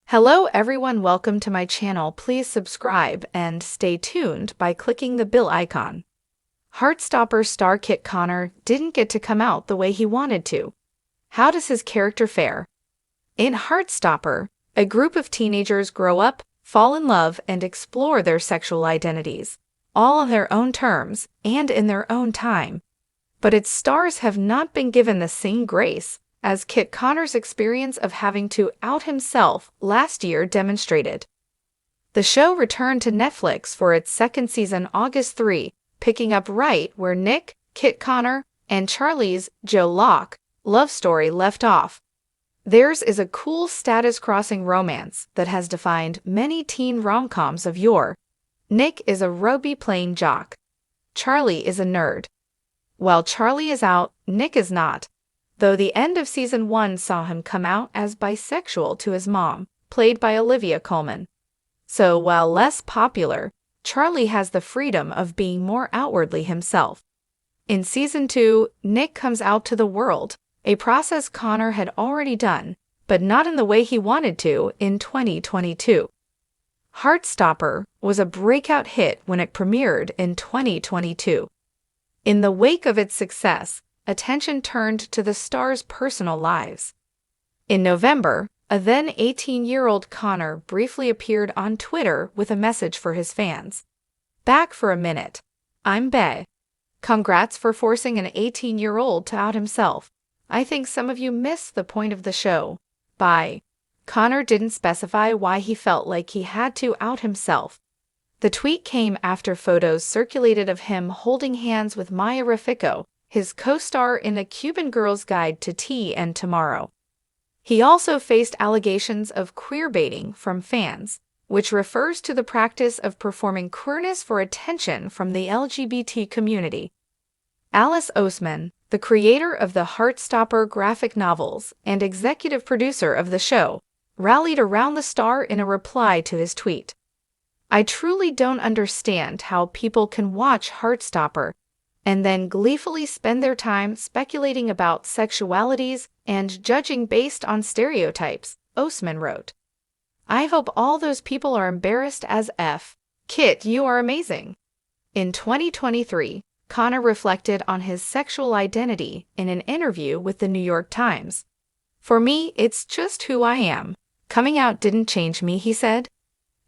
Hello everyone, welcome to my channel. Please subscribe and stay tuned by clicking the bell icon. Heartstopper star Kit Connor didn't get to come out the way he wanted to. How does his character fare? In Heartstopper, a group of teenagers grow up, fall in love, and explore their sexual identities, all on their own terms and in their own time. But its stars have not been given the same grace as Kit Connor's experience of having to out himself last year demonstrated. The show returned to Netflix for its second season August 3, picking up right where Nick, Kit Connor, and Charlie's Joe Locke love story left off. Theirs is a cool status-crossing romance that has defined many teen rom-coms of yore. Nick is a rugby-playing jock. Charlie is a nerd. While Charlie is out, Nick is not, though the end of Season 1 saw him come out as bisexual to his mom, played by Olivia Colman. So while less popular, Charlie has the freedom of being more outwardly himself. In Season 2, Nick comes out to the world, a process Connor had already done, but not in the way he wanted to in 2022. Heartstopper was a breakout hit when it premiered in 2022. In the wake of its success, attention turned to the stars' personal lives. In November, a then 18-year-old Connor briefly appeared on Twitter with a message for his fans. "Back for a minute. I'm bae. Congrats for forcing an 18-year-old to out himself. I think some of you missed the point of the show. Bye." Connor didn't specify why he felt like he had to out himself. The tweet came after photos circulated of him holding hands with Maya Rafiko, his co-star in A Cuban Girl's Guide to Tea and Tomorrow. He also faced allegations of queerbaiting from fans, which refers to the practice of performing queerness for attention from the LGBT community. Alice Oseman, the creator of the Heartstopper graphic novels and executive producer of the show, rallied around the star in a reply to his tweet. "I truly don't understand how people can watch Heartstopper and then gleefully spend their time speculating about sexualities and judging based on stereotypes," Oseman wrote. "I hope all those people are embarrassed as F. Kit, you are amazing." In 2023, Connor reflected on his sexual identity in an interview with the New York Times. "For me, it's just who I am. Coming out didn't change me," he said.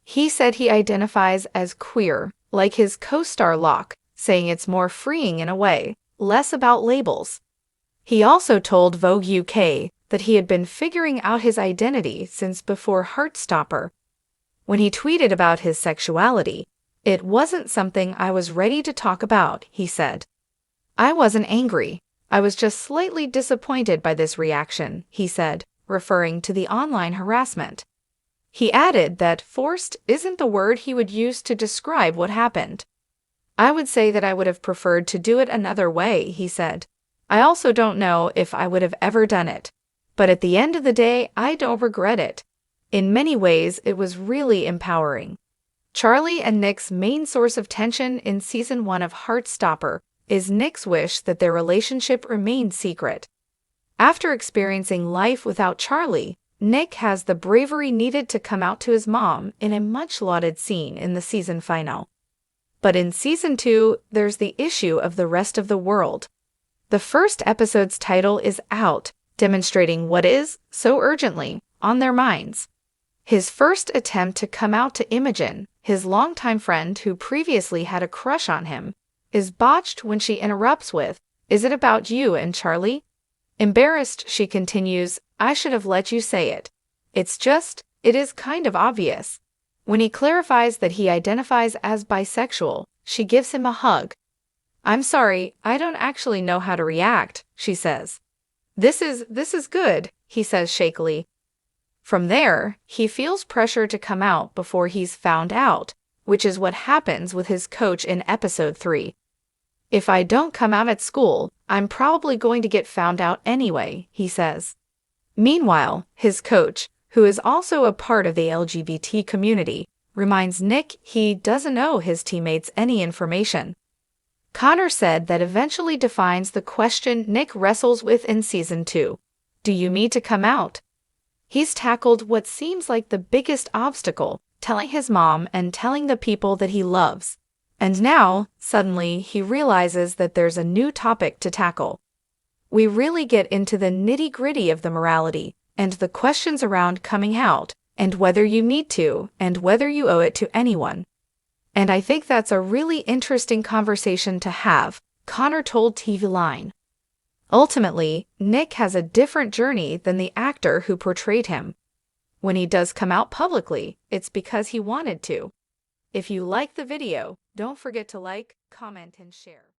He said he identifies as queer, like his co-star Locke, saying it's more freeing in a way, less about labels. He also told Vogue UK that he had been figuring out his identity since before Heartstopper. When he tweeted about his sexuality, "It wasn't something I was ready to talk about," he said. "I wasn't angry. I was just slightly disappointed by this reaction," he said, referring to the online harassment. He added that forced isn't the word he would use to describe what happened. "I would say that I would have preferred to do it another way," he said. "I also don't know if I would have ever done it. But at the end of the day, I don't regret it. In many ways, it was really empowering." Charlie and Nick's main source of tension in Season 1 of Heartstopper is Nick's wish that their relationship remain secret. After experiencing life without Charlie, Nick has the bravery needed to come out to his mom in a much-lauded scene in the season finale. But in Season 2, there's the issue of the rest of the world. The first episode's title is out, demonstrating what is, so urgently, on their minds. His first attempt to come out to Imogen, his longtime friend who previously had a crush on him, is botched when she interrupts with, "Is it about you and Charlie?" Embarrassed, she continues, "I should have let you say it. It is kind of obvious." When he clarifies that he identifies as bisexual, she gives him a hug. "I'm sorry, I don't actually know how to react," she says. This is good," he says shakily. From there, he feels pressure to come out before he's found out, which is what happens with his coach in Episode 3. "If I don't come out at school, I'm probably going to get found out anyway," he says. Meanwhile, his coach, who is also a part of the LGBT community, reminds Nick he doesn't owe his teammates any information. Connor said that eventually defines the question Nick wrestles with in Season 2. "Do you need to come out?" He's tackled what seems like the biggest obstacle, telling his mom and telling the people that he loves. And now, suddenly, he realizes that there's a new topic to tackle. We really get into the nitty-gritty of the morality and the questions around coming out, and whether you need to, and whether you owe it to anyone. And I think that's a really interesting conversation to have, Connor told TV Line. Ultimately, Nick has a different journey than the actor who portrayed him. When he does come out publicly, it's because he wanted to. If you like the video, don't forget to like, comment, and share.